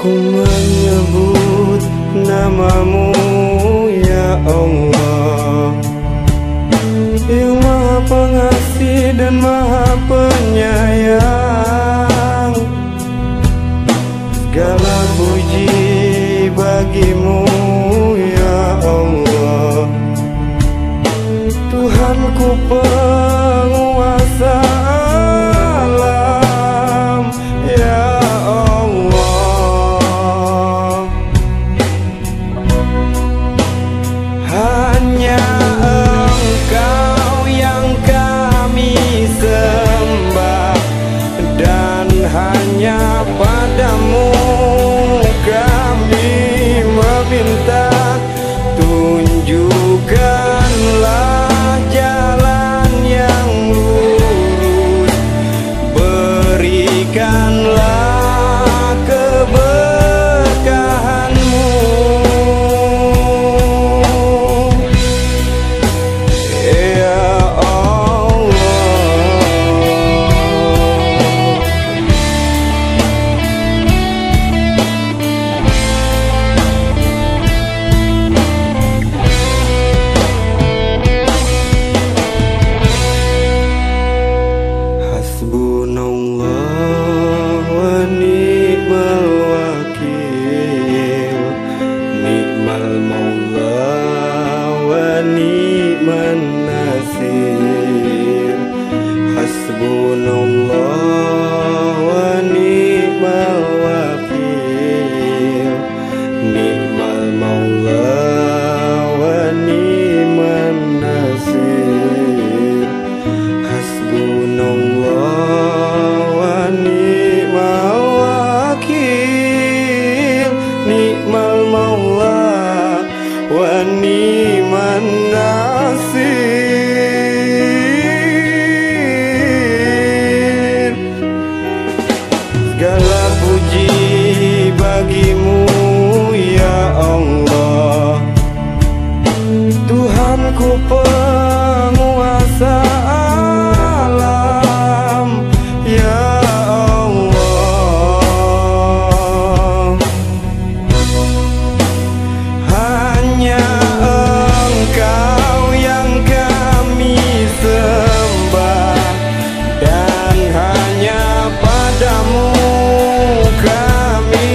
Ku menyebut namamu ya Allah, yang maha pengasih dan maha penyayang. Segala puji bagimu ya Allah, Tuhanku penguasa alam ya Allah. Hanya Engkau yang kami sembah, dan hanya padamu kami meminta. Tunjukkanlah jalan yang lurus, berikanlah keberkahanmu ya Allah. Hasbunallah wa ni'mal wakil, ni'mal maula wa ni'man nasir. Hasbunallah wa ni'mal wakil, ni'mal maula wa ni'man nasir. Hasbunallah wa ni'mal wakil, ni'mal maula wa ni'man nasir. Segala puji bagimu ya Allah, Tuhanku penguasa alam ya Allah. Hanya Engkau yang kami sembah, dan hanya padamu kami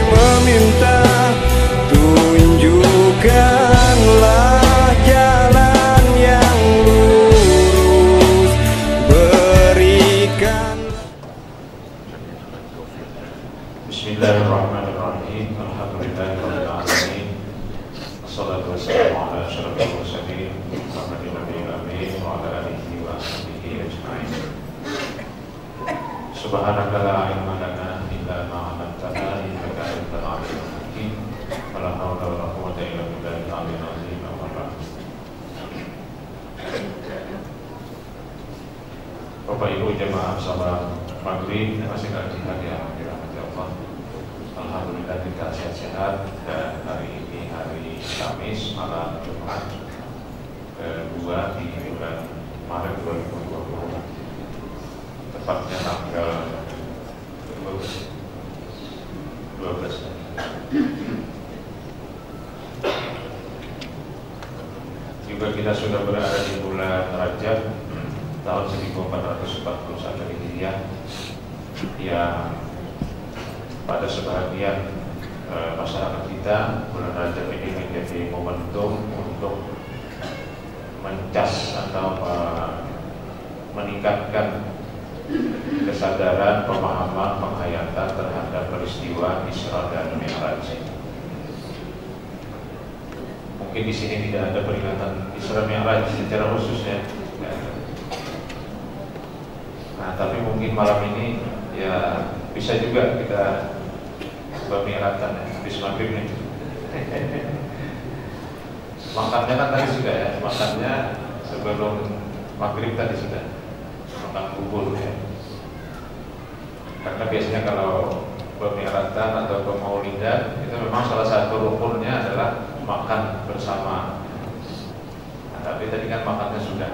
meminta. Tunjukkanlah jalan yang lurus, berikan. Bismillahirrahmanirrahim. Alhamdulillahirabbil alamin. Wassalatu wassalamu ala asyrofil mursalin Muhammadin nabiyil amin wa ala alihi wa sahbihi ajmain. Subhanaka la ilma lana illa ma 'allamtana innaka antal alimul hakim. Wala haula wala quwwata illa billahil aliyyil azim. Amma ba'd. Bapak Ibu jemaah salat maghrib masih lagi hadir dirahmati Allah. Alhamdulillah kita sehat-sehat, dan hari ini hari Kamis malam Jumat kedua di bulan Maret 2020, tepatnya tanggal 12. Juga kita sudah berada di bulan Rajab tahun 1441 Hijriah, yang pada sebagian masyarakat kita bulan Rajab ini menjadi momentum untuk mencas atau meningkatkan kesadaran, pemahaman, penghayatan terhadap peristiwa Isra dan Mi'raj. Mungkin di sini tidak ada peringatan Isra Mi'raj secara khusus ya. Nah, tapi mungkin malam ini ya bisa juga kita bermi'ratan ya, habis maghrib nih. Makannya kan tadi sudah ya, makannya sebelum maghrib tadi sudah makan bubur ya. Karena biasanya kalau bermi'ratan atau bermaulidan itu memang salah satu rukunnya adalah makan bersama. Nah, tapi tadi kan makannya sudah.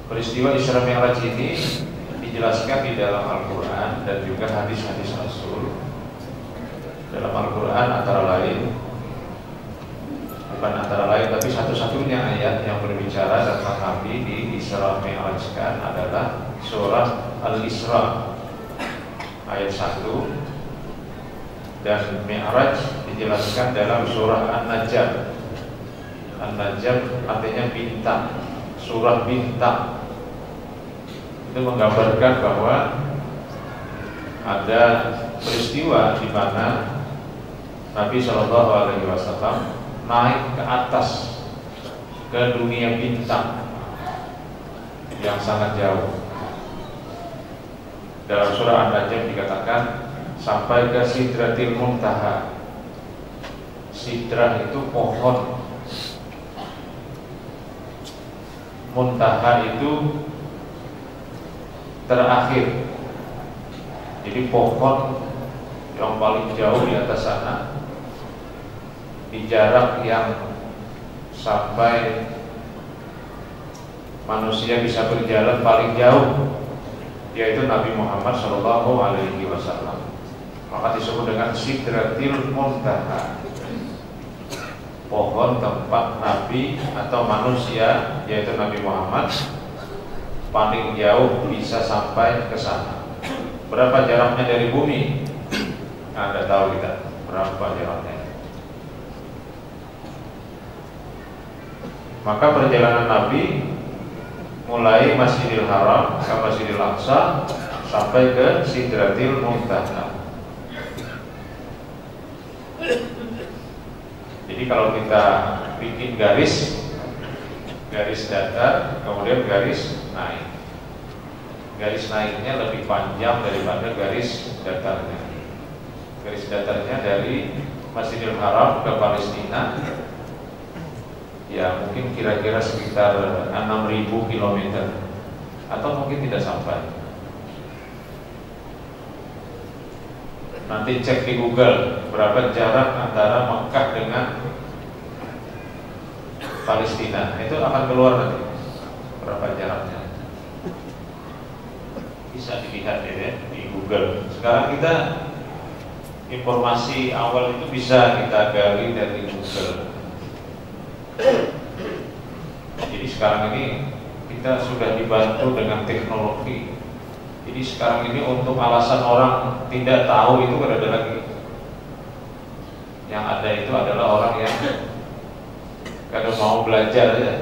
Peristiwa Isra Mi'raj ini dijelaskan di dalam Al-Quran dan juga hadis-hadis Rasul. Dalam Al-Quran bukan antara lain, tapi satu-satunya ayat yang berbicara tentang Nabi di Isra Mi'rajkan adalah surah Al-Isra ayat 1, dan Mi'raj dijelaskan dalam surah An-Najm. An-Najm artinya bintang, surah bintang. Itu menggambarkan bahwa ada peristiwa di mana Nabi Shallallahu Alaihi Wasallam naik ke atas, ke dunia bintang yang sangat jauh. Dalam surah An-Najm dikatakan sampai ke Sidratil Muntaha. Sidrah itu pohon, Muntaha itu terakhir. Jadi pohon yang paling jauh di atas sana, di jarak yang sampai manusia bisa berjalan paling jauh, yaitu Nabi Muhammad Shallallahu Alaihi Wasallam. Maka disebut dengan Sidratil Muntaha, pohon tempat Nabi atau manusia, yaitu Nabi Muhammad, paling jauh bisa sampai ke sana. Berapa jaraknya dari bumi? Anda tahu kita berapa jaraknya? Maka perjalanan Nabi mulai Masjidil Haram ke Masjidil Aqsa sampai ke Sidratil Muntaha. Jadi kalau kita bikin garis datar, kemudian garis naik. Garis naiknya lebih panjang daripada garis datarnya. Garis datarnya dari Masjidil Haram ke Palestina, ya mungkin kira-kira sekitar 6.000 km, atau mungkin tidak sampai. Nanti cek di Google berapa jarak antara Mekah dengan Palestina, itu akan keluar nanti berapa jaraknya. Bisa dilihat ya di Google. Sekarang kita informasi awal itu bisa kita gali dari Google. Jadi sekarang ini kita sudah dibantu dengan teknologi. Jadi sekarang ini untuk alasan orang tidak tahu itu kan ada lagi. Yang ada itu adalah orang yang kalau mau belajar ya.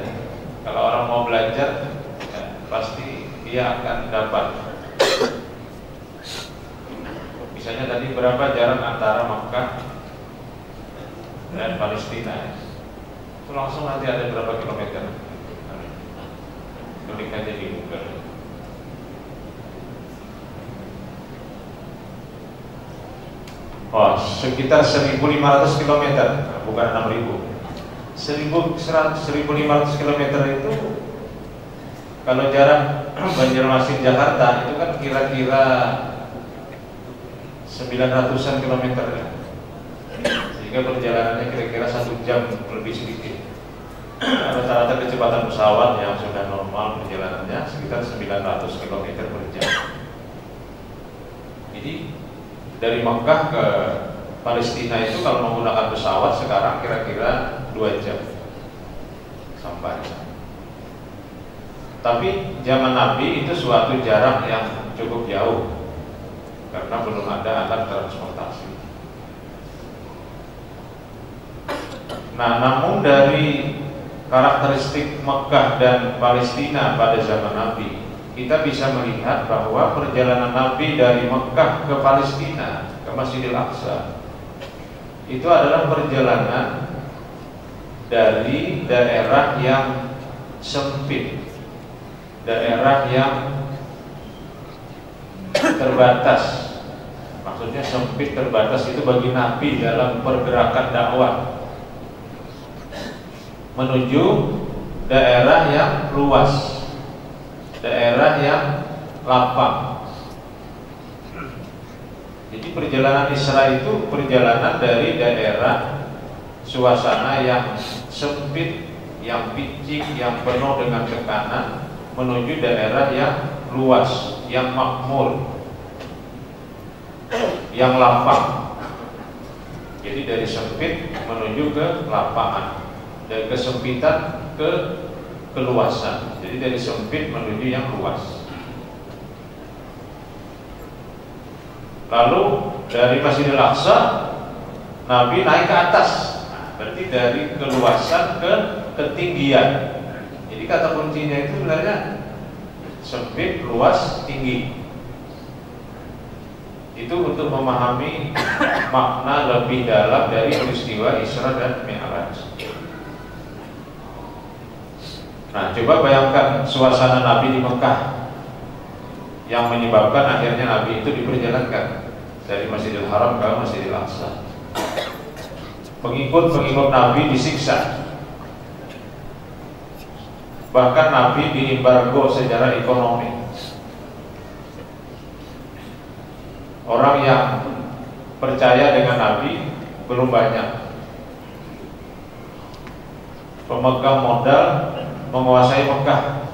Kalau orang mau belajar ya, pasti dia akan dapat. Misalnya tadi berapa jarak antara Makkah dan Palestina, itu langsung nanti ada berapa kilometer. Klik aja di Google. Oh, sekitar 1.500 km, bukan 6.000. 1.500 km itu kalau jarak Banjarmasin Jakarta itu kan kira-kira 900-an kilometer ya. Sehingga perjalanannya kira-kira 1 jam lebih sedikit. Rata-rata kecepatan pesawat yang sudah normal perjalanannya sekitar 900 km per jam. Jadi dari Mekah ke Palestina itu kalau menggunakan pesawat sekarang kira-kira 2 jam sampai. Tapi zaman Nabi itu suatu jarak yang cukup jauh karena belum ada alat transportasi. Nah, namun dari karakteristik Mekah dan Palestina pada zaman Nabi, kita bisa melihat bahwa perjalanan Nabi dari Mekah ke Palestina, ke Masjidil Aqsa, itu adalah perjalanan dari daerah yang sempit, daerah yang terbatas. Maksudnya sempit terbatas itu bagi Nabi dalam pergerakan dakwah menuju daerah yang luas, daerah yang lapang. Jadi perjalanan Isra itu perjalanan dari daerah suasana yang sempit, yang picik, yang penuh dengan tekanan menuju daerah yang luas, yang makmur, yang lapang. Jadi dari sempit menuju ke lapangan, dari kesempitan ke keluasan. Jadi dari sempit menuju yang luas. Lalu dari Masjidil Aqsa Nabi naik ke atas. Berarti dari keluasan ke ketinggian. Jadi kata kuncinya itu sebenarnya sempit, luas, tinggi. Itu untuk memahami makna lebih dalam dari peristiwa Isra dan Mi'raj. Nah, coba bayangkan suasana Nabi di Mekah yang menyebabkan akhirnya Nabi itu diperjalankan dari Masjidil Haram ke Masjidil Aqsa. Pengikut-pengikut Nabi disiksa. Bahkan Nabi diembargo secara ekonomi. Orang yang percaya dengan Nabi belum banyak. Pemegang modal menguasai Mekah.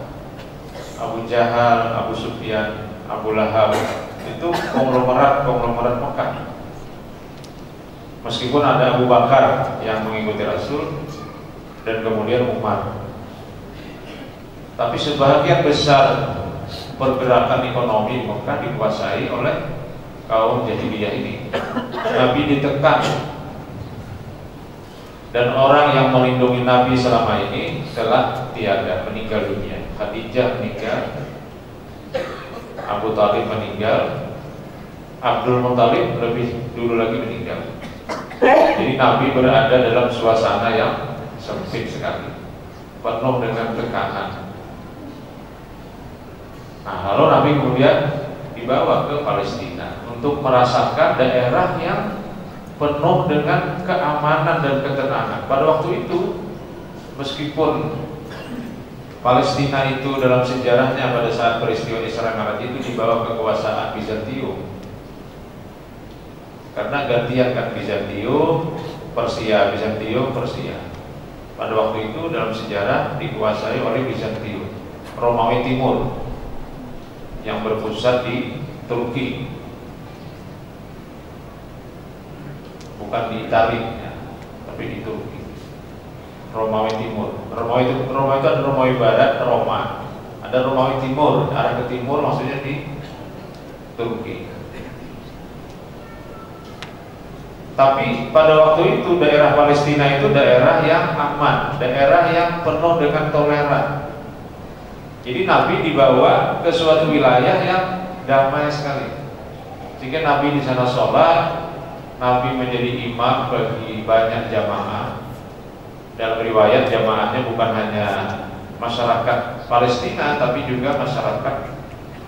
Abu Jahal, Abu Sufyan, Abu Lahab, itu konglomerat Mekah. Meskipun ada Abu Bakar yang mengikuti Rasul dan kemudian Umar, tapi sebagian besar pergerakan ekonomi Mekah dikuasai oleh kaum Jahiliyah ini. Nabi ditekan, dan orang yang melindungi Nabi selama ini telah tiada, meninggal dunia. Khadijah meninggal, Abu Thalib meninggal, Abdul Muthalib lebih dulu lagi meninggal. Jadi Nabi berada dalam suasana yang sempit sekali, penuh dengan tekanan. Nah, lalu Nabi kemudian dibawa ke Palestina untuk merasakan daerah yang penuh dengan keamanan dan ketenangan. Pada waktu itu, meskipun Palestina itu dalam sejarahnya pada saat peristiwa Isra Mi'raj itu dibawa kekuasaan Bizantium, karena gantian kan Bizantium, Persia, Bizantium, Persia. Pada waktu itu dalam sejarah dikuasai oleh Bizantium, Romawi Timur, yang berpusat di Turki, bukan di Italia, tapi di Turki. Romawi Timur. Romawi itu ada Romawi Barat, Roma. Ada Romawi Timur, arah ke timur maksudnya di Turki. Tapi pada waktu itu daerah Palestina itu daerah yang aman, daerah yang penuh dengan toleran. Jadi Nabi dibawa ke suatu wilayah yang damai sekali. Jika Nabi di sana sholat, Nabi menjadi imam bagi banyak jamaah. Dalam riwayat jamaahnya bukan hanya masyarakat Palestina, tapi juga masyarakat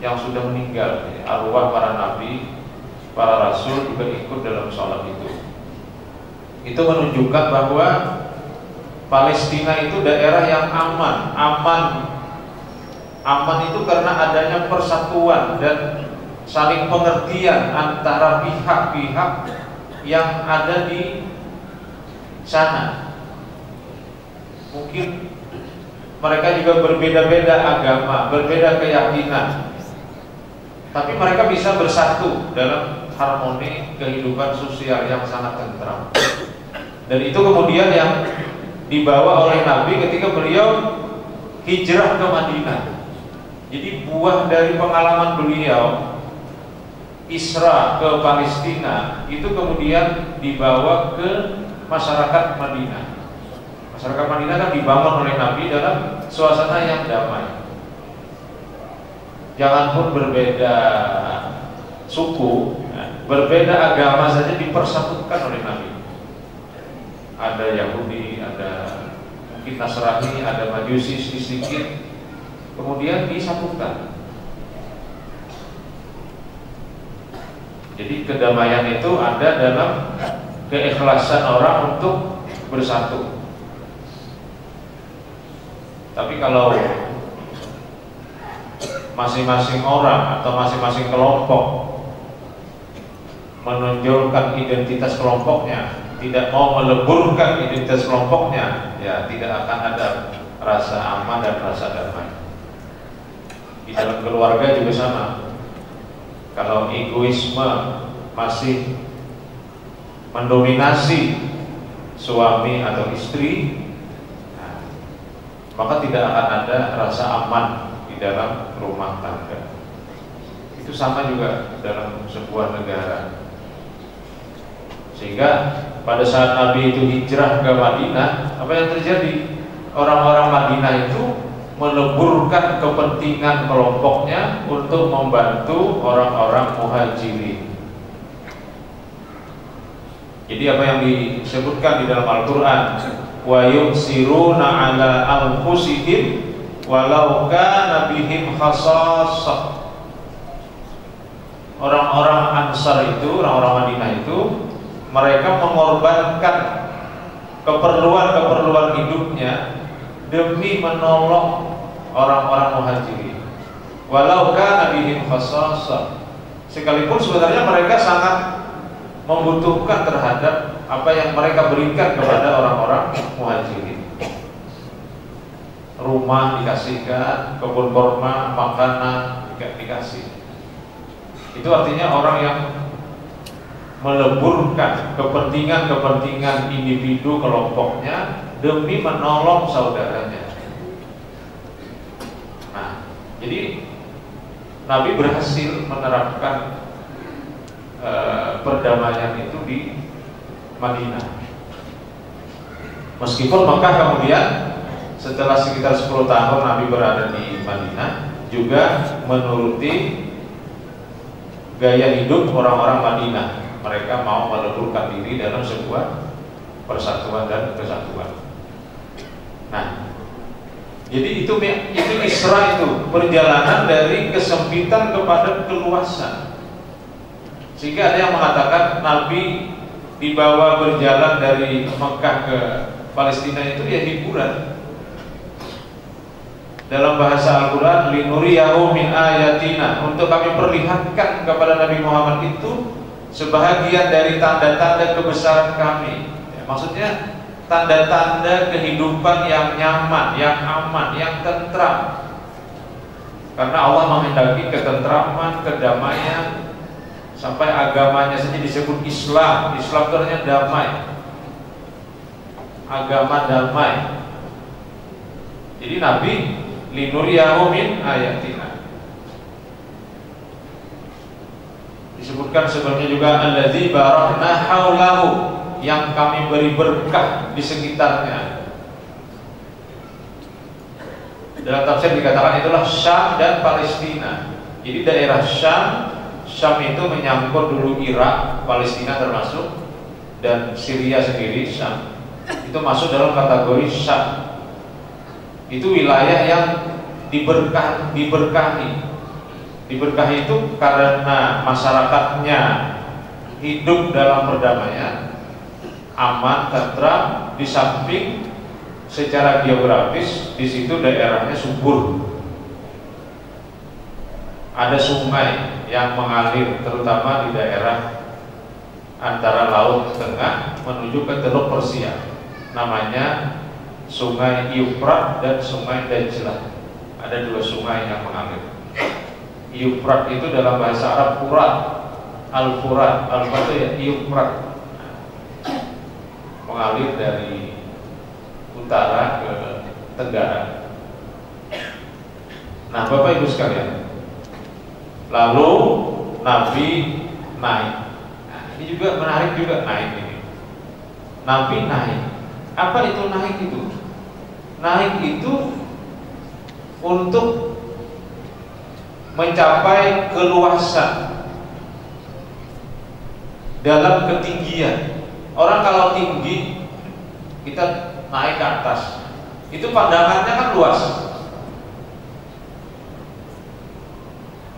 yang sudah meninggal. Arwah para nabi, para rasul juga ikut dalam sholat itu. Itu menunjukkan bahwa Palestina itu daerah yang aman. Aman itu karena adanya persatuan dan saling pengertian antara pihak-pihak yang ada di sana. Mungkin mereka juga berbeda-beda agama, berbeda keyakinan, tapi mereka bisa bersatu dalam harmoni kehidupan sosial yang sangat tentram. Dan itu kemudian yang dibawa oleh Nabi ketika beliau hijrah ke Madinah. Jadi buah dari pengalaman beliau Isra ke Palestina itu kemudian dibawa ke masyarakat Madinah. Masyarakat Madinah kan dibangun oleh Nabi dalam suasana yang damai. Jangan pun berbeda suku, berbeda agama saja dipersatukan oleh Nabi. Ada Yahudi, ada mungkin Nasrani, ada Majusi sedikit, kemudian disatukan. Jadi kedamaian itu ada dalam keikhlasan orang untuk bersatu. Tapi kalau masing-masing orang atau masing-masing kelompok menonjolkan identitas kelompoknya, tidak mau meleburkan identitas kelompoknya, ya tidak akan ada rasa aman dan rasa damai. Di dalam keluarga juga sama. Kalau egoisme masih mendominasi suami atau istri, maka tidak akan ada rasa aman di dalam rumah tangga. Itu sama juga dalam sebuah negara. Sehingga pada saat Nabi itu hijrah ke Madinah, apa yang terjadi? Orang-orang Madinah itu meleburkan kepentingan kelompoknya untuk membantu orang-orang muhajirin. Jadi apa yang disebutkan di dalam Al-Quran, wa yusiruna ala anfusihim walau kana bihim khasassah. Orang-orang Ansar itu, orang-orang Madinah itu, mereka mengorbankan keperluan-keperluan hidupnya demi menolong orang-orang muhajirin. Walau kana bihim khasassah. Sekalipun sebenarnya mereka sangat membutuhkan terhadap apa yang mereka berikan kepada orang-orang muhajirin. Rumah dikasihkan, kebun kurma, makanan dikasih. Itu artinya orang yang meleburkan kepentingan-kepentingan individu kelompoknya demi menolong saudaranya. Nah, jadi Nabi berhasil menerapkan perdamaian itu di Madinah. Meskipun Mekah kemudian setelah sekitar 10 tahun Nabi berada di Madinah juga menuruti gaya hidup orang-orang Madinah. Mereka mau meleburkan diri dalam sebuah persatuan dan kesatuan. Nah, jadi itu Isra itu perjalanan dari kesempitan kepada keluasan. Sehingga ada yang mengatakan Nabi dibawa berjalan dari Mekah ke Palestina itu ya hiburan. Dalam bahasa Al-Quran, linuriyahu min ayatina, untuk kami perlihatkan kepada Nabi Muhammad itu sebahagian dari tanda-tanda kebesaran kami. Ya, maksudnya tanda-tanda kehidupan yang nyaman, yang aman, yang tentram. Karena Allah menghendaki ketentraman, kedamaian. Sampai agamanya saja disebut Islam. Islam itu artinya damai, agama damai. Jadi Nabi linuriyahu min ayatina. Disebutkan sebenarnya juga alladzi barakna haulahu, yang kami beri berkah di sekitarnya. Dalam tafsir dikatakan itulah Syam dan Palestina. Jadi daerah Syam itu menyangkut dulu Irak, Palestina termasuk, dan Syria sendiri, Syam itu masuk dalam kategori Syam. Itu wilayah yang diberkahi. Diberkahi itu karena masyarakatnya hidup dalam perdamaian, aman, tentram. Di samping secara geografis di situ daerahnya subur. Ada sungai yang mengalir terutama di daerah antara Laut Tengah menuju ke Teluk Persia. Namanya Sungai Eufrat dan Sungai Dajlah. Ada 2 sungai yang mengalir. Eufrat itu dalam bahasa Arab Furat, Al-Furat, Al-Furat itu ya Eufrat, mengalir dari utara ke tenggara. Nah, Bapak Ibu sekalian, lalu Nabi naik. Nah, ini juga menarik juga, naik ini. Nabi naik. Apa itu naik itu? Naik itu untuk mencapai keluasan dalam ketinggian. Orang kalau tinggi, kita naik ke atas, itu pandangannya kan luas.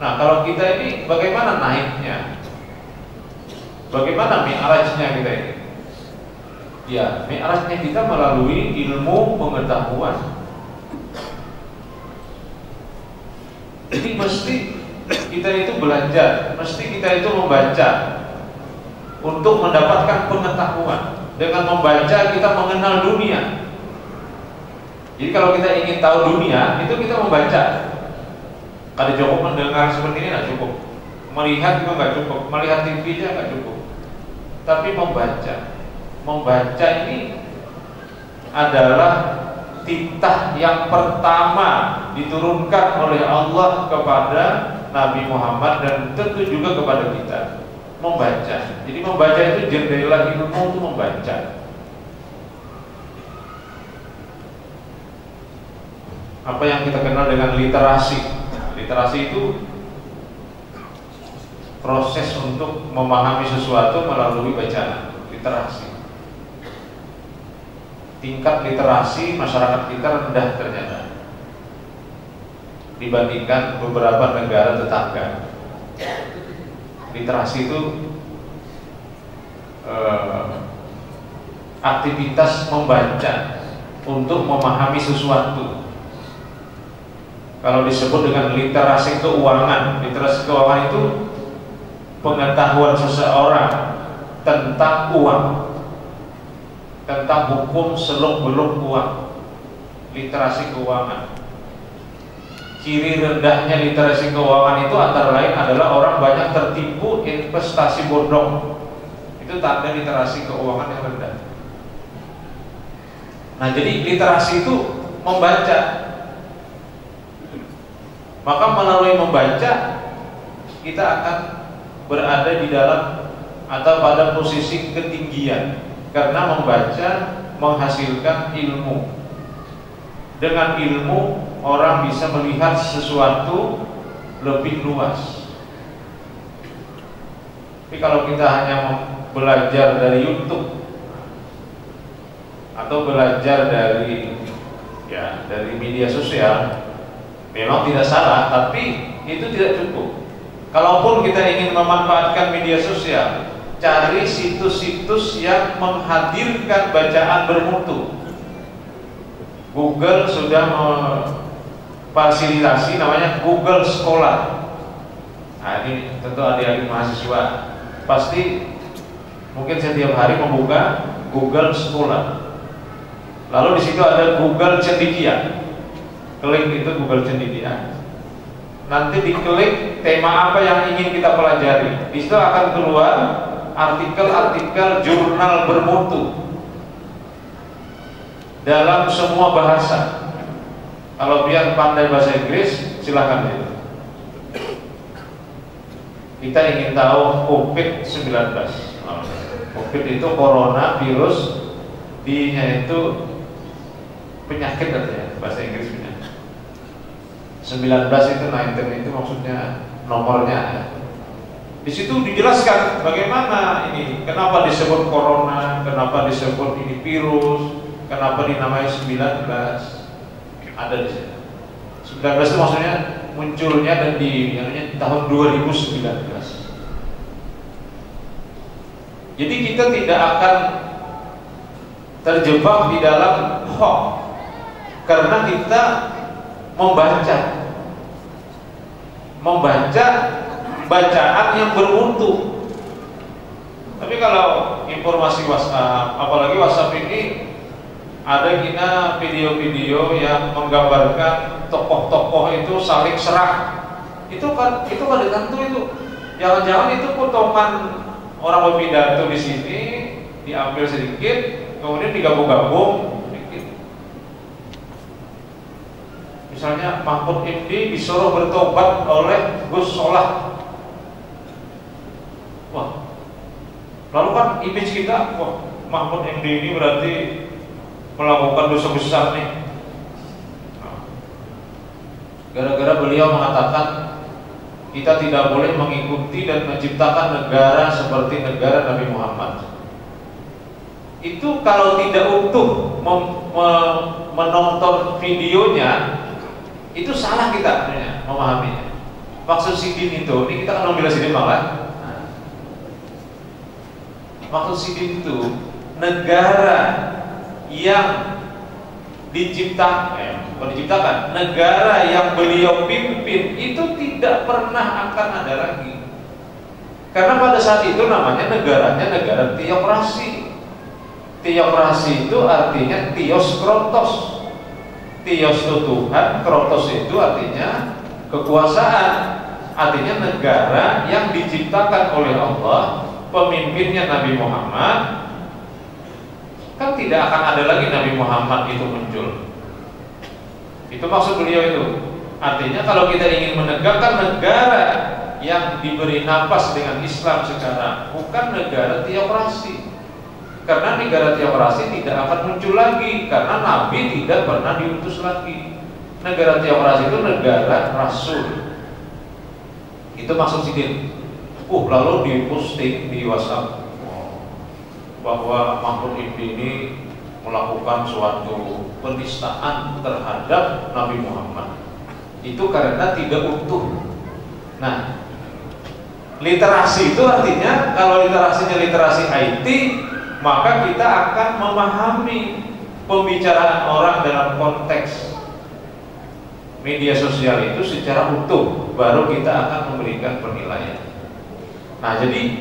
Nah, kalau kita ini bagaimana naiknya? Bagaimana mi'rajnya kita ini? Ya, mi'rajnya kita melalui ilmu pengetahuan. Jadi mesti kita itu belajar, mesti kita itu membaca untuk mendapatkan pengetahuan. Dengan membaca kita mengenal dunia. Jadi kalau kita ingin tahu dunia, itu kita membaca. Kalau cukup mendengar seperti ini nggak cukup, melihat juga nggak cukup, melihat TV aja nggak cukup. Tapi membaca ini adalah titah yang pertama diturunkan oleh Allah kepada Nabi Muhammad dan tentu juga kepada kita. Membaca. Jadi membaca itu jendela ilmu itu membaca. Apa yang kita kenal dengan literasi. Literasi itu proses untuk memahami sesuatu melalui bacaan. Literasi. Tingkat literasi masyarakat kita rendah ternyata dibandingkan beberapa negara tetangga. Literasi itu aktivitas membaca untuk memahami sesuatu. Kalau disebut dengan literasi keuangan itu pengetahuan seseorang tentang uang, tentang hukum seluk-beluk uang. Literasi keuangan. Ciri rendahnya literasi keuangan itu antara lain adalah orang banyak tertipu investasi bodong. Itu tanda literasi keuangan yang rendah. Nah, jadi literasi itu membaca. Maka melalui membaca kita akan berada di dalam atau pada posisi ketinggian, karena membaca menghasilkan ilmu. Dengan ilmu orang bisa melihat sesuatu lebih luas. Tapi kalau kita hanya belajar dari YouTube atau belajar dari media sosial, memang tidak salah, tapi itu tidak cukup. Kalaupun kita ingin memanfaatkan media sosial, cari situs-situs yang menghadirkan bacaan bermutu. Google sudah memfasilitasi namanya Google Scholar. Nah, ini tentu adik-adik mahasiswa pasti mungkin setiap hari membuka Google Scholar. Lalu di situ ada Google Cendikia. Klik itu Google Cendikia. Nanti diklik tema apa yang ingin kita pelajari. Di situ akan keluar artikel-artikel jurnal bermutu dalam semua bahasa. Kalau biar pandai bahasa Inggris, silakan ya. Kita ingin tahu COVID-19. COVID itu corona virus, D-nya itu penyakit katanya, bahasa Inggris penyakit. 19 itu 19 itu maksudnya nomornya ya. Di situ dijelaskan bagaimana ini, kenapa disebut corona, kenapa disebut ini virus, kenapa dinamai 19. Ada di sini. 19 itu maksudnya munculnya dan di tahun 2019. Jadi kita tidak akan terjebak di dalam hoax karena kita membaca bacaan yang bermutu. Tapi kalau informasi WhatsApp, apalagi WhatsApp ini ada kina video-video yang menggambarkan tokoh-tokoh itu saling serang. Itu kan tentu itu. Jangan-jangan itu potongan orang berpidato di sini diambil sedikit, kemudian digabung-gabung sedikit. Misalnya Mahfud MD disuruh bertobat oleh Gus Solah. Wah, lalu kan image kita, wah Mahfud MD ini berarti melakukan dosa besar nih. Gara-gara beliau mengatakan kita tidak boleh mengikuti dan menciptakan negara seperti negara Nabi Muhammad. Itu kalau tidak utuh menonton videonya, itu salah kita memahaminya. Maksud sidin itu, ini kita kan membela sidin malah. Maksud sidin itu negara yang diciptakan, negara yang beliau pimpin itu tidak pernah akan ada lagi. Karena pada saat itu namanya negaranya negara teokrasi. Teokrasi itu artinya Theos Krotos. Theos itu Tuhan, Krotos itu artinya Kekuasaan artinya negara yang diciptakan oleh Allah, pemimpinnya Nabi Muhammad. Kan tidak akan ada lagi Nabi Muhammad itu muncul. Itu maksud beliau itu. Artinya kalau kita ingin menegakkan negara yang diberi napas dengan Islam sekarang, bukan negara teokrasi. Karena negara teokrasi tidak akan muncul lagi, karena Nabi tidak pernah diutus lagi. Negara teokrasi itu negara rasul. Itu maksud Sidin. Lalu diposting di WhatsApp bahwa Mahfud MD ini melakukan suatu penistaan terhadap Nabi Muhammad. Itu karena tidak utuh. Nah, literasi itu artinya, kalau literasinya literasi IT, maka kita akan memahami pembicaraan orang dalam konteks media sosial itu secara utuh, baru kita akan memberikan penilaian. Nah, jadi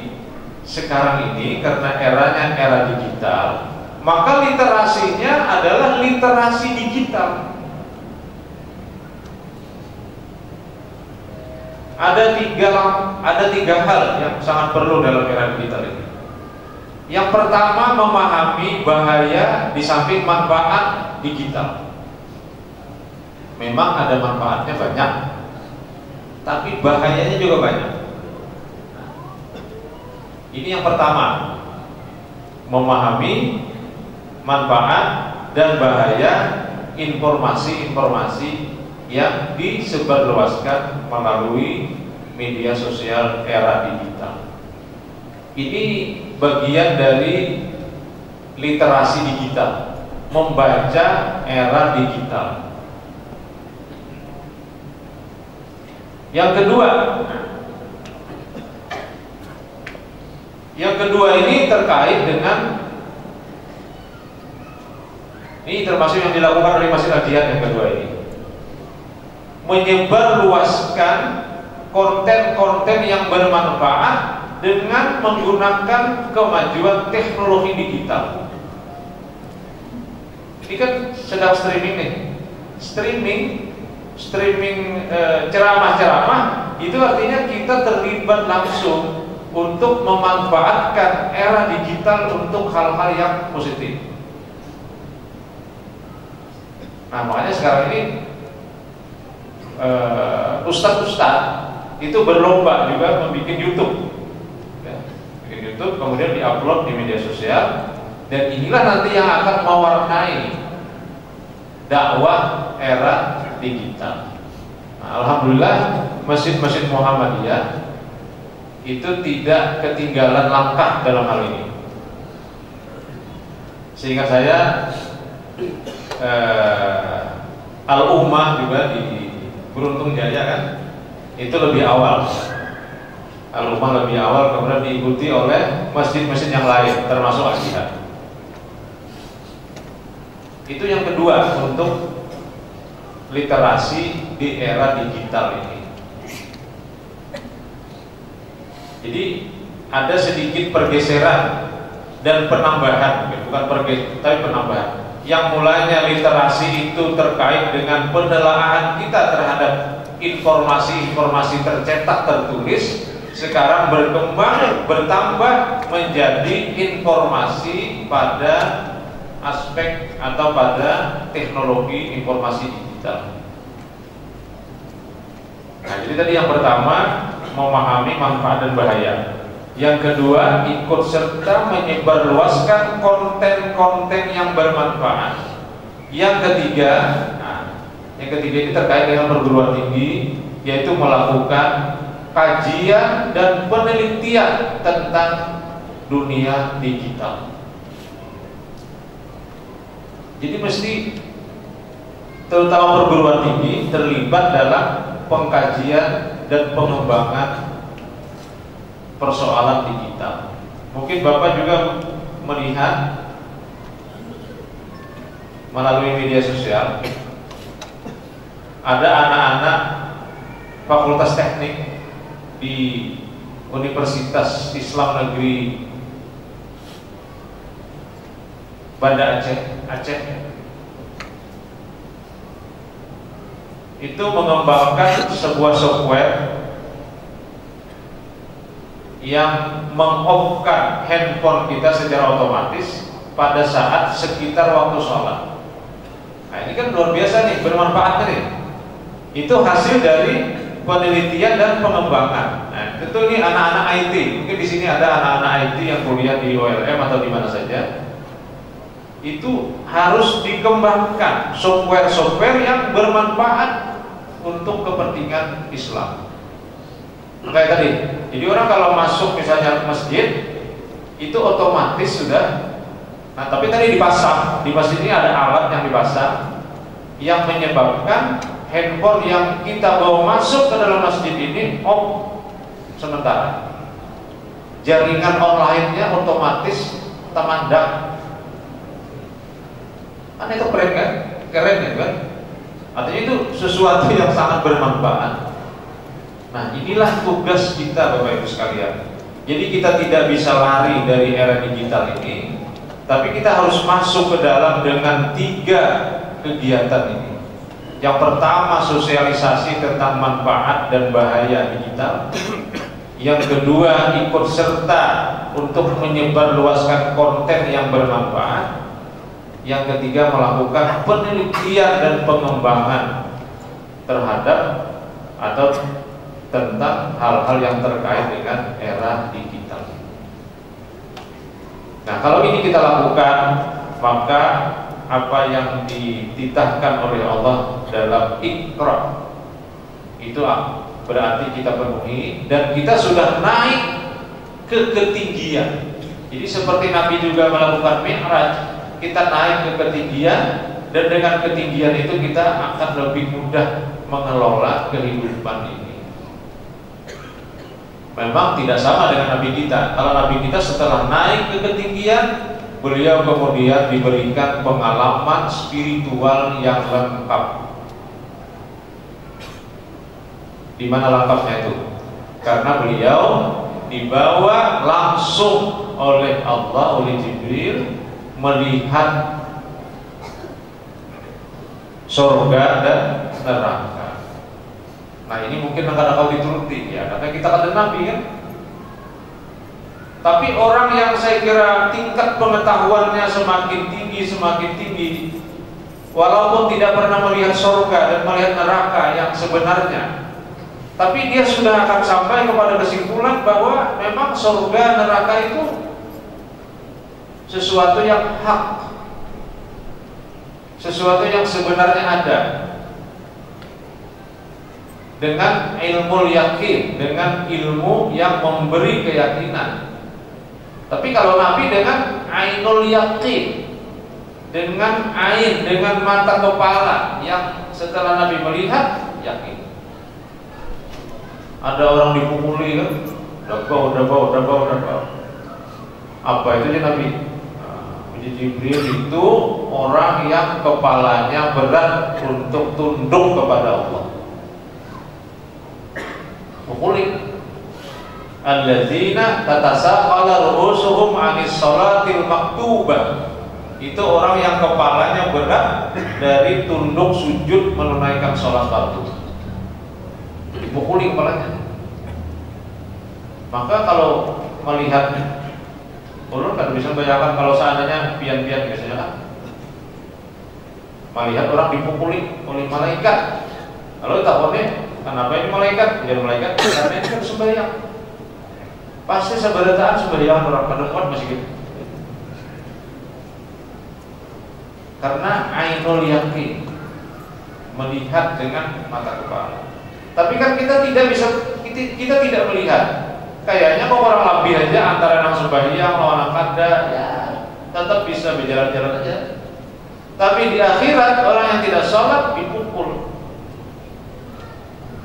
sekarang ini karena eranya era digital, maka literasinya adalah literasi digital. Ada tiga hal yang sangat perlu dalam era digital ini. Yang pertama, memahami bahaya di samping manfaat digital. Memang ada manfaatnya banyak, tapi bahayanya juga banyak. Ini yang pertama, memahami manfaat dan bahaya informasi-informasi yang disebarluaskan melalui media sosial era digital. Ini bagian dari literasi digital, membaca era digital. Yang kedua ini terkait dengan, ini termasuk yang dilakukan oleh Masjid Al-Jihad yang kedua ini, menyebarluaskan konten-konten yang bermanfaat dengan menggunakan kemajuan teknologi digital. Ini kan sedang streaming nih, streaming ceramah-ceramah, itu artinya kita terlibat langsung untuk memanfaatkan era digital untuk hal-hal yang positif. Nah, makanya sekarang ini ustadz-ustadz itu berlomba juga membuat YouTube, ya, bikin YouTube kemudian diupload di media sosial, dan inilah nanti yang akan mewarnai dakwah era digital. Nah, alhamdulillah masjid-masjid Muhammadiyah itu tidak ketinggalan langkah dalam hal ini. Sehingga saya Al-Ummah juga di Beruntung Jaya kan, itu lebih awal. Al-Ummah lebih awal, kemudian diikuti oleh masjid-masjid yang lain termasuk Al-Jihad. Itu yang kedua untuk literasi di era digital ini. Jadi ada sedikit pergeseran dan penambahan, bukan tapi penambahan. Yang mulanya literasi itu terkait dengan penelaahan kita terhadap informasi-informasi tercetak tertulis, sekarang bertambah menjadi informasi pada aspek atau pada teknologi informasi digital. Nah, jadi tadi yang pertama, memahami manfaat dan bahaya. Yang kedua, ikut serta menyebarluaskan konten-konten yang bermanfaat. Yang ketiga ini terkait dengan perguruan tinggi, yaitu melakukan kajian dan penelitian tentang dunia digital. Jadi mesti terutama perguruan tinggi terlibat dalam pengkajian dan pengembangan persoalan digital. Mungkin Bapak juga melihat melalui media sosial ada anak-anak Fakultas Teknik di Universitas Islam Negeri Banda Aceh. itu mengembangkan sebuah software yang meng-off-kan handphone kita secara otomatis pada saat sekitar waktu sholat. Nah ini kan luar biasa nih, bermanfaat nih. Itu hasil dari penelitian dan pengembangan. Nah tentu ini anak-anak IT, mungkin di sini ada anak-anak IT yang kuliah di OLM atau di mana saja. Itu harus dikembangkan software-software yang bermanfaat untuk kepentingan Islam. Kayak tadi, jadi orang kalau masuk misalnya masjid itu otomatis sudah. Nah tapi tadi dipasang, di masjid ini ada alat yang dipasang yang menyebabkan handphone yang kita bawa masuk ke dalam masjid ini off sementara. Jaringan online-nya otomatis termandak. Kan itu keren kan? Keren ya kan? Artinya itu sesuatu yang sangat bermanfaat. Nah inilah tugas kita Bapak Ibu sekalian. Jadi kita tidak bisa lari dari era digital ini, tapi kita harus masuk ke dalam dengan 3 kegiatan ini. Yang pertama sosialisasi tentang manfaat dan bahaya digital. Yang kedua ikut serta untuk menyebarluaskan konten yang bermanfaat. Yang ketiga melakukan penelitian dan pengembangan terhadap atau tentang hal-hal yang terkait dengan era digital. Nah kalau ini kita lakukan, maka apa yang dititahkan oleh Allah dalam Iqra itu berarti kita penuhi dan kita sudah naik ke ketinggian. Jadi seperti Nabi juga melakukan Mi'raj, kita naik ke ketinggian dan dengan ketinggian itu kita akan lebih mudah mengelola kehidupan ini. Memang tidak sama dengan Nabi kita. Kalau Nabi kita setelah naik ke ketinggian, beliau kemudian diberikan pengalaman spiritual yang lengkap. Di mana lengkapnya itu? Karena beliau dibawa langsung oleh Allah, oleh Jibril, melihat surga dan neraka. Nah ini mungkin kadang-kadang dituruti ya, karena kita ada Nabi kan. Tapi orang yang saya kira tingkat pengetahuannya semakin tinggi, walaupun tidak pernah melihat surga dan melihat neraka yang sebenarnya, tapi dia sudah akan sampai kepada kesimpulan bahwa memang surga neraka itu sesuatu yang hak, sesuatu yang sebenarnya ada. Dengan ilmu yakin, dengan ilmu yang memberi keyakinan. Tapi kalau Nabi dengan ainul yakin, dengan ain, dengan mata kepala yang setelah Nabi melihat yakin. Ada orang dipukuli kan, udah bau. Apa itu dia Nabi? Jibril itu orang yang kepalanya berat untuk tunduk kepada Allah. Mukuli alladzina tatasaqala ru'usuhum 'anis shalatil maktubah. Itu orang yang kepalanya berat dari tunduk sujud menunaikan sholat fardu. Dipukuli kepalanya. Maka kalau melihat ulun kan bisa bayangkan kalau seandainya pian-pian biasanya kan melihat orang dipukuli oleh malaikat. Kalau takutnya kenapa ini malaikat? Jadi malaikat karena ini kan sembahyang. Pasti seberataan sembahyang orang pendekat masih gitu. Karena ainul yakin, melihat dengan mata kepala. Tapi kan kita tidak melihat. Kayaknya kok orang lebih aja antara yang sembahyang lawan kada ya tetap bisa berjalan-jalan aja. Tapi di akhirat orang yang tidak sholat dipukul.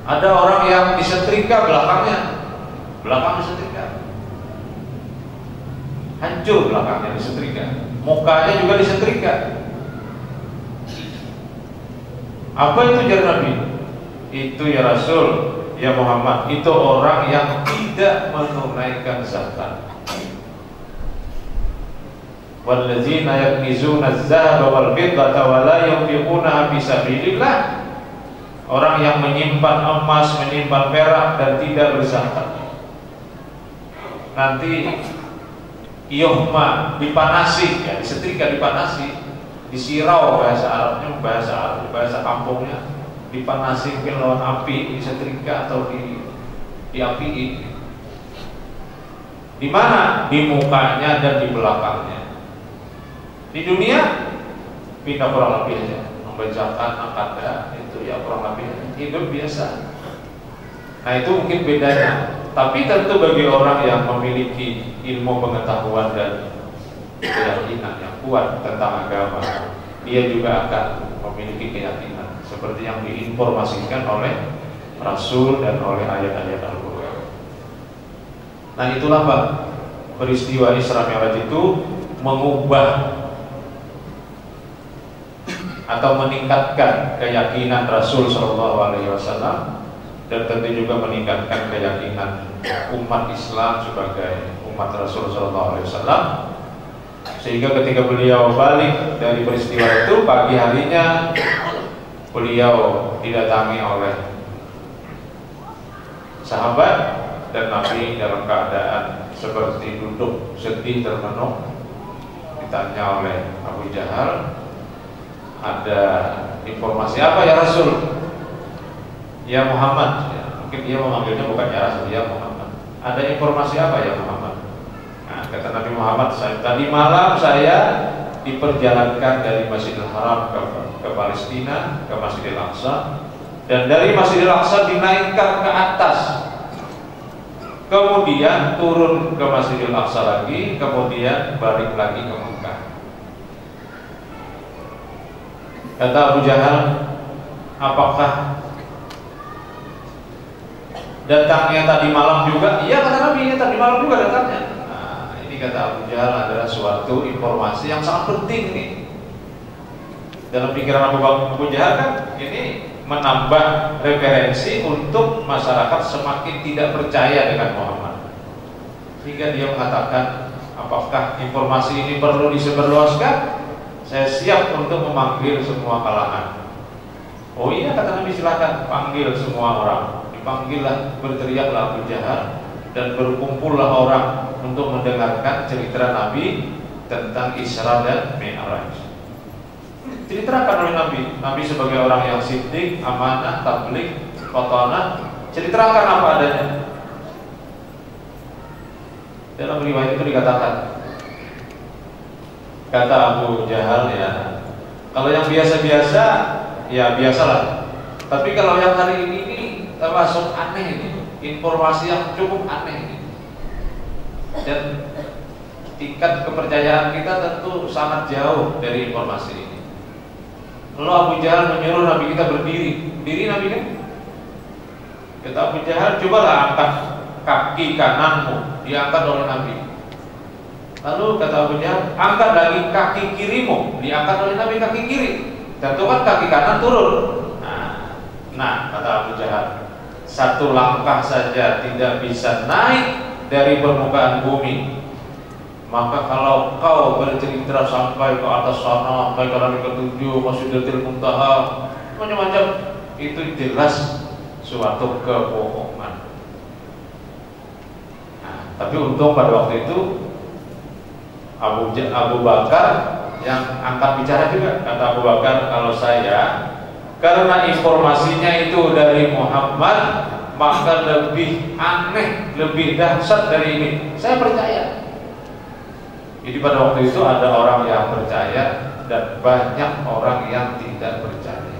Ada orang yang disetrika belakang disetrika, hancur belakangnya disetrika, mukanya juga disetrika. Apa itu jar Nabi? Itu ya Rasul, ya Muhammad, itu orang yang tidak menunaikan zakat. Walladzina yaknizuna adz-dzahaba wal fiddata wa la yunfiqunaha fi sabilillah Orang yang menyimpan emas, menyimpan perak dan tidak berzakat, nanti yuhma, dipanasi, ya, disetrika, dipanasi, disirau bahasa Arabnya, bahasa kampungnya, dipanasi mungkin lawan api, disetrika atau diapiin. Di mana? Di mukanya dan di belakangnya. Di dunia pindah kurang lebih aja, membacakan akada itu ya kurang lebih hidup biasa. Nah itu mungkin bedanya. Tapi tentu bagi orang yang memiliki ilmu pengetahuan dan keyakinan yang kuat tentang agama, dia juga akan memiliki keyakinan seperti yang diinformasikan oleh Rasul dan oleh ayat-ayat Al-Quran. Nah itulah Pak, peristiwa Isra Mi'raj itu mengubah atau meningkatkan keyakinan Rasul SAW dan tentu juga meningkatkan keyakinan umat Islam sebagai umat Rasul SAW, sehingga ketika beliau balik dari peristiwa itu, pagi harinya beliau didatangi oleh sahabat dan Nabi dalam keadaan seperti duduk sedih termenung. Ditanya oleh Abu Jahal, ada informasi apa ya Rasul? Ya Muhammad, ya, mungkin dia memanggilnya bukan ya Rasul, ya Muhammad. Ada informasi apa ya Muhammad? Nah, kata Nabi Muhammad, tadi malam saya diperjalankan dari Masjidil Haram ke Palestina, ke Masjidil Aqsa, dan dari Masjidil Aqsa dinaikkan ke atas, kemudian turun ke Masjidil Aqsa lagi, kemudian balik lagi ke Mekah. Kata Abu Jahal, apakah datangnya tadi malam juga? Iya kata Nabi, tadi malam juga datangnya. Nah, ini kata Abu Jahal adalah suatu informasi yang sangat penting nih. Dalam pikiran Abu Jahal kan ini menambah referensi untuk masyarakat semakin tidak percaya dengan Muhammad, sehingga dia mengatakan, apakah informasi ini perlu disebarluaskan? Saya siap untuk memanggil semua kalangan. Oh iya kata Nabi, silakan panggil semua orang. Dipanggillah, berteriaklah Abu Jahal, dan berkumpullah orang untuk mendengarkan cerita Nabi tentang Isra dan Mi'raj. Ceritakan oleh Nabi. Nabi sebagai orang yang siddiq, amanah, tabligh, qatanah, ceritakan apa adanya. Dalam riwayat itu dikatakan, kata Abu Jahal, ya kalau yang biasa-biasa ya biasalah, tapi kalau yang hari ini termasuk aneh ini, informasi yang cukup aneh ini, dan tingkat kepercayaan kita tentu sangat jauh dari informasi ini. Lalu Abu Jahal menyuruh Nabi kita berdiri. Diri Nabi kan? Kata Abu Jahal, cobalah angkat kaki kananmu. Diangkat oleh Nabi. Lalu kata Abu Jahal, angkat lagi kaki kirimu. Diangkat oleh Nabi kaki kiri. Tentu kan kaki kanan turun. Nah kata Abu Jahal, satu langkah saja tidak bisa naik dari permukaan bumi, maka kalau kau bercerita sampai ke atas sana, sampai ke langit ketujuh, Masjidatul Muntaha, macam-macam, itu jelas suatu kebohongan. Nah, tapi untung pada waktu itu Abu Bakar yang angkat bicara juga. Kata Abu Bakar, kalau saya, karena informasinya itu dari Muhammad, maka lebih aneh, lebih dahsyat dari ini, saya percaya. Jadi pada waktu itu ada orang yang percaya dan banyak orang yang tidak percaya.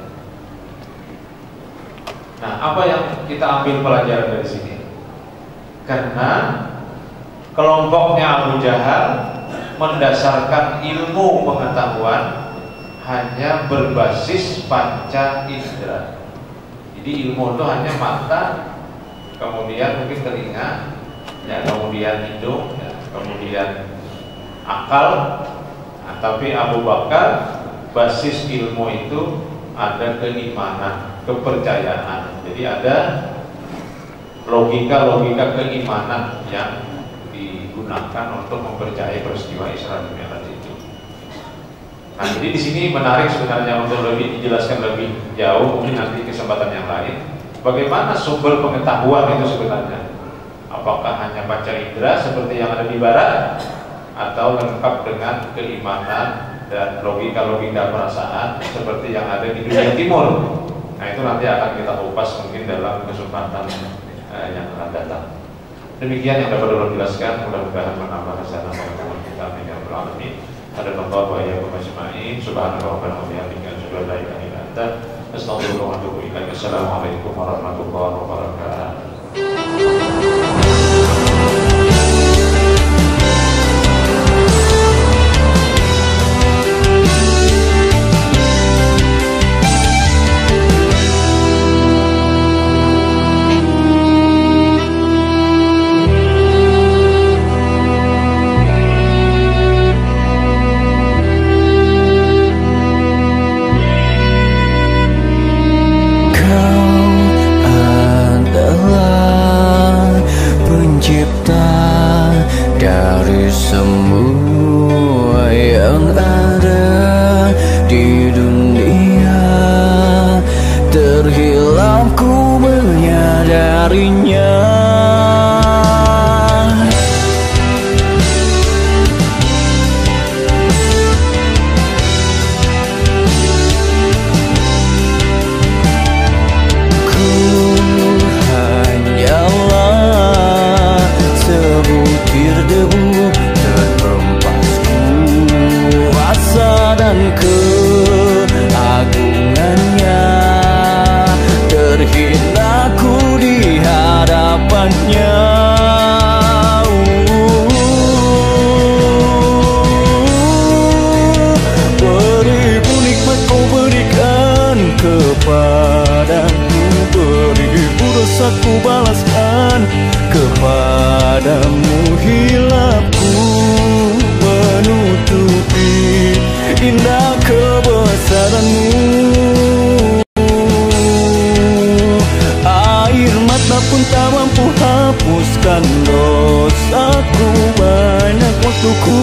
Nah, apa yang kita ambil pelajaran dari sini? Karena kelompoknya Abu Jahal mendasarkan ilmu pengetahuan hanya berbasis panca indera. Jadi ilmu itu hanya mata, kemudian mungkin telinga, ya, kemudian hidung, ya, kemudian akal. Nah, tapi Abu Bakar basis ilmu itu ada keimanan, kepercayaan. Jadi ada logika-logika keimanan yang digunakan untuk mempercayai peristiwa Isra dan Mi'raj itu. Nah, jadi di sini menarik sebenarnya untuk lebih dijelaskan lebih jauh, mungkin nanti kesempatan yang lain. Bagaimana sumber pengetahuan itu sebenarnya? Apakah hanya panca indera seperti yang ada di barat, atau lengkap dengan keimanan dan logika-logika perasaan seperti yang ada di dunia timur? Nah, itu nanti akan kita kupas mungkin dalam kesempatan yang akan datang. Demikian yang dapat Allah jelaskan, mudah-mudahan menambah hasanah pengetahuan kita dengan beralamin. Ada Allah wa iyyakum ajma'in. Subhanallah wa bihamdihi, asyhadu an la ilaha illa anta, astaghfiruka wa atubu ilaik. Assalamualaikum warahmatullahi wabarakatuh. Dari semua yang ada di dunia, terhilang ku menyadarinya. Debu terhempasku rasa dan keagungannya, terhinaku di hadapannya. Beribu nikmat kau berikan kepadaku, beribu dosa ku balaskan kepadamu. Hilapku menutupi indah kebesaranmu. Air mata pun tak mampu hapuskan dosaku. Banyak waktuku